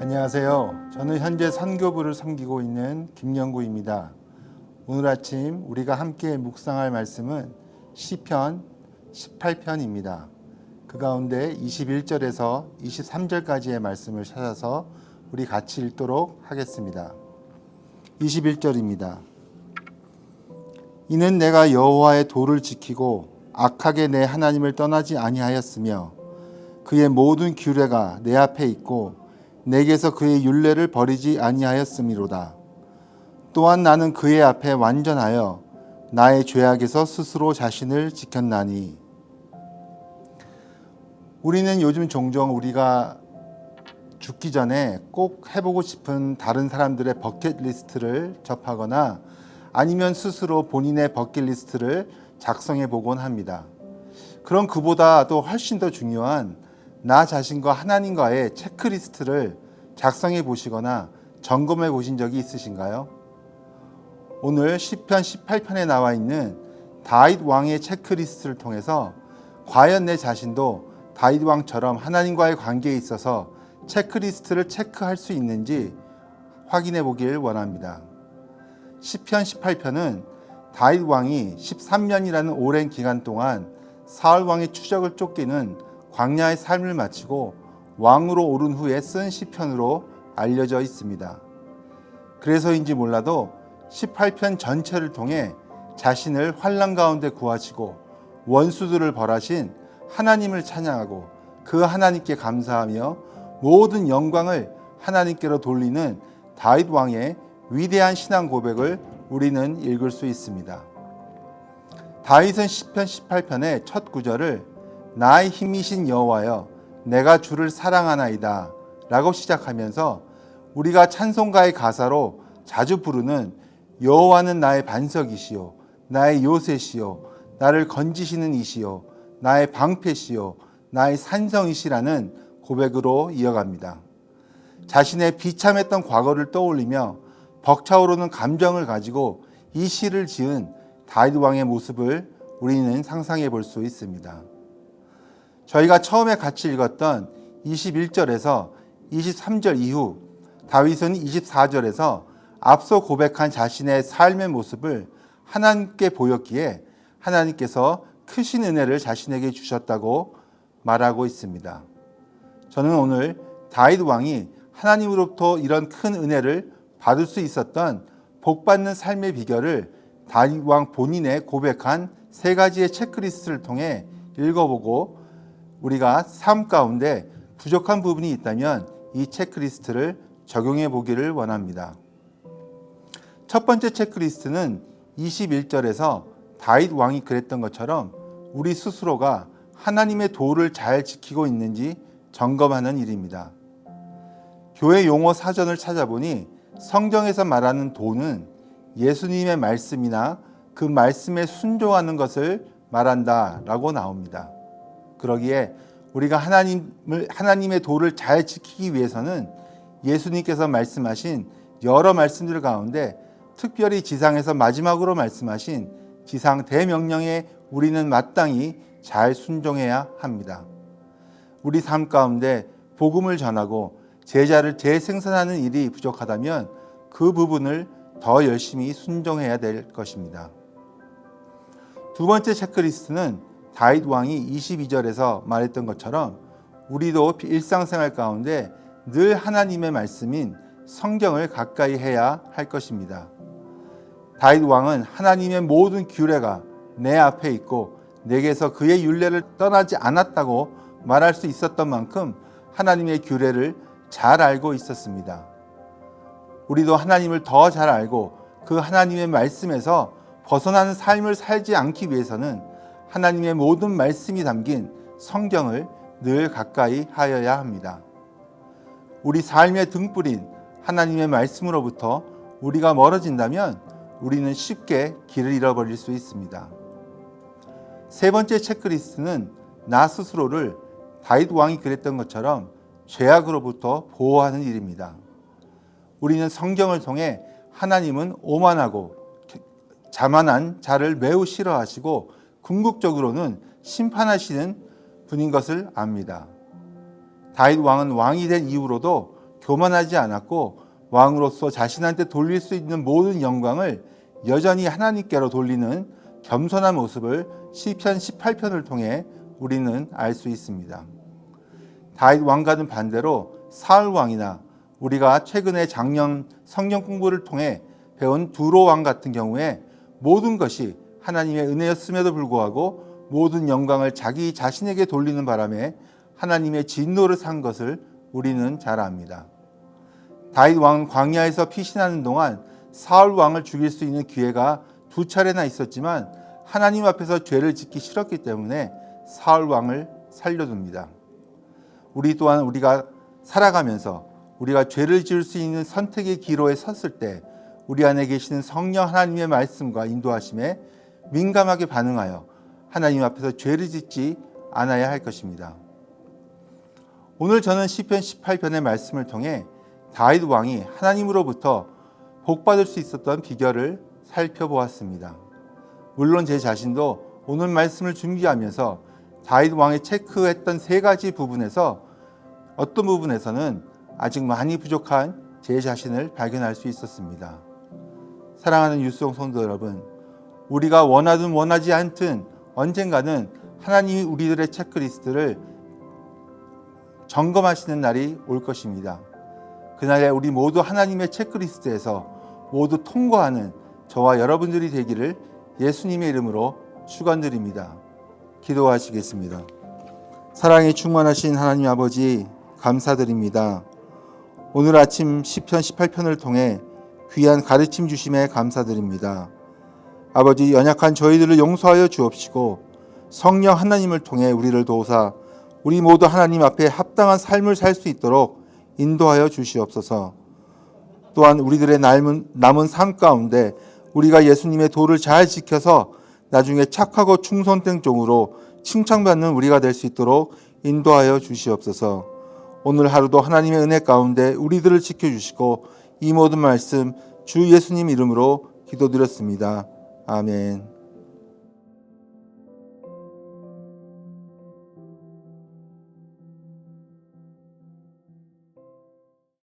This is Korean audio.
안녕하세요. 저는 현재 선교부를 섬기고 있는 김영구입니다. 오늘 아침 우리가 함께 묵상할 말씀은 시편 18편입니다. 그 가운데 21절에서 23절까지의 말씀을 찾아서 우리 같이 읽도록 하겠습니다. 21절입니다. 이는 내가 여호와의 도를 지키고 악하게 내 하나님을 떠나지 아니하였으며 그의 모든 규례가 내 앞에 있고 내게서 그의 율례를 버리지 아니하였음이로다. 또한 나는 그의 앞에 완전하여 나의 죄악에서 스스로 자신을 지켰나니. 우리는 요즘 종종 우리가 죽기 전에 꼭 해보고 싶은 다른 사람들의 버킷리스트를 접하거나 아니면 스스로 본인의 버킷리스트를 작성해 보곤 합니다. 그런 그보다도 훨씬 더 중요한 나 자신과 하나님과의 체크리스트를 작성해 보시거나 점검해 보신 적이 있으신가요? 오늘 시편 18편에 나와 있는 다윗 왕의 체크리스트를 통해서 과연 내 자신도 다윗 왕처럼 하나님과의 관계에 있어서 체크리스트를 체크할 수 있는지 확인해 보길 원합니다. 시편 18편은 다윗 왕이 13년이라는 오랜 기간 동안 사울 왕의 추적을 쫓기는 광야의 삶을 마치고 왕으로 오른 후에 쓴 시편으로 알려져 있습니다. 그래서인지 몰라도 18편 전체를 통해 자신을 환난 가운데 구하시고 원수들을 벌하신 하나님을 찬양하고 그 하나님께 감사하며 모든 영광을 하나님께로 돌리는 다윗 왕의 위대한 신앙 고백을 우리는 읽을 수 있습니다. 다윗은 시편 18편의 첫 구절을 나의 힘이신 여호와여 내가 주를 사랑하나이다 라고 시작하면서 우리가 찬송가의 가사로 자주 부르는 여호와는 나의 반석이시요 나의 요새시요 나를 건지시는 이시요 나의 방패시요 나의 산성이시라는 고백으로 이어갑니다. 자신의 비참했던 과거를 떠올리며 벅차오르는 감정을 가지고 이 시를 지은 다윗 왕의 모습을 우리는 상상해 볼 수 있습니다. 저희가 처음에 같이 읽었던 21절에서 23절 이후 다윗은 24절에서 앞서 고백한 자신의 삶의 모습을 하나님께 보였기에 하나님께서 크신 은혜를 자신에게 주셨다고 말하고 있습니다. 저는 오늘 다윗 왕이 하나님으로부터 이런 큰 은혜를 받을 수 있었던 복받는 삶의 비결을 다윗 왕 본인의 고백한 세 가지의 체크리스트를 통해 읽어보고 우리가 삶 가운데 부족한 부분이 있다면 이 체크리스트를 적용해 보기를 원합니다. 첫 번째 체크리스트는 21절에서 다윗 왕이 그랬던 것처럼 우리 스스로가 하나님의 도를 잘 지키고 있는지 점검하는 일입니다. 교회 용어 사전을 찾아보니 성경에서 말하는 도는 예수님의 말씀이나 그 말씀에 순종하는 것을 말한다라고 나옵니다. 그러기에 우리가 하나님의 도를 잘 지키기 위해서는 예수님께서 말씀하신 여러 말씀들 가운데 특별히 지상에서 마지막으로 말씀하신 지상 대명령에 우리는 마땅히 잘 순종해야 합니다. 우리 삶 가운데 복음을 전하고 제자를 재생산하는 일이 부족하다면 그 부분을 더 열심히 순종해야 될 것입니다. 두 번째 체크리스트는 다윗 왕이 22절에서 말했던 것처럼 우리도 일상생활 가운데 늘 하나님의 말씀인 성경을 가까이 해야 할 것입니다. 다윗 왕은 하나님의 모든 규례가 내 앞에 있고 내게서 그의 율례를 떠나지 않았다고 말할 수 있었던 만큼 하나님의 규례를 잘 알고 있었습니다. 우리도 하나님을 더 잘 알고 그 하나님의 말씀에서 벗어나는 삶을 살지 않기 위해서는 하나님의 모든 말씀이 담긴 성경을 늘 가까이 하여야 합니다. 우리 삶의 등불인 하나님의 말씀으로부터 우리가 멀어진다면 우리는 쉽게 길을 잃어버릴 수 있습니다. 세 번째 체크리스트는 나 스스로를 다윗 왕이 그랬던 것처럼 죄악으로부터 보호하는 일입니다. 우리는 성경을 통해 하나님은 오만하고 자만한 자를 매우 싫어하시고 궁극적으로는 심판하시는 분인 것을 압니다. 다윗 왕은 왕이 된 이후로도 교만하지 않았고 왕으로서 자신한테 돌릴 수 있는 모든 영광을 여전히 하나님께로 돌리는 겸손한 모습을 시편 18편을 통해 우리는 알 수 있습니다. 다윗 왕과는 반대로 사울 왕이나 우리가 최근에 작년 성경 공부를 통해 배운 두로 왕 같은 경우에 모든 것이 하나님의 은혜였음에도 불구하고 모든 영광을 자기 자신에게 돌리는 바람에 하나님의 진노를 산 것을 우리는 잘 압니다. 다윗 왕은 광야에서 피신하는 동안 사울 왕을 죽일 수 있는 기회가 2차례나 있었지만 하나님 앞에서 죄를 짓기 싫었기 때문에 사울 왕을 살려둡니다. 우리 또한 우리가 살아가면서 우리가 죄를 지을 수 있는 선택의 기로에 섰을 때 우리 안에 계시는 성령 하나님의 말씀과 인도하심에 민감하게 반응하여 하나님 앞에서 죄를 짓지 않아야 할 것입니다. 오늘 저는 시편 18편의 말씀을 통해 다윗 왕이 하나님으로부터 복받을 수 있었던 비결을 살펴보았습니다. 물론 제 자신도 오늘 말씀을 준비하면서 다윗 왕이 체크했던 3가지 부분에서 어떤 부분에서는 아직 많이 부족한 제 자신을 발견할 수 있었습니다. 사랑하는 유수종 성도 여러분, 우리가 원하든 원하지 않든 언젠가는 하나님이 우리들의 체크리스트를 점검하시는 날이 올 것입니다. 그날에 우리 모두 하나님의 체크리스트에서 모두 통과하는 저와 여러분들이 되기를 예수님의 이름으로 축원드립니다. 기도하시겠습니다. 사랑이 충만하신 하나님 아버지, 감사드립니다. 오늘 아침 시편 18편을 통해 귀한 가르침 주심에 감사드립니다. 아버지, 연약한 저희들을 용서하여 주옵시고 성령 하나님을 통해 우리를 도우사 우리 모두 하나님 앞에 합당한 삶을 살 수 있도록 인도하여 주시옵소서. 또한 우리들의 남은 삶 가운데 우리가 예수님의 도를 잘 지켜서 나중에 착하고 충성된 종으로 칭찬받는 우리가 될 수 있도록 인도하여 주시옵소서. 오늘 하루도 하나님의 은혜 가운데 우리들을 지켜주시고 이 모든 말씀 주 예수님 이름으로 기도드렸습니다. 아멘.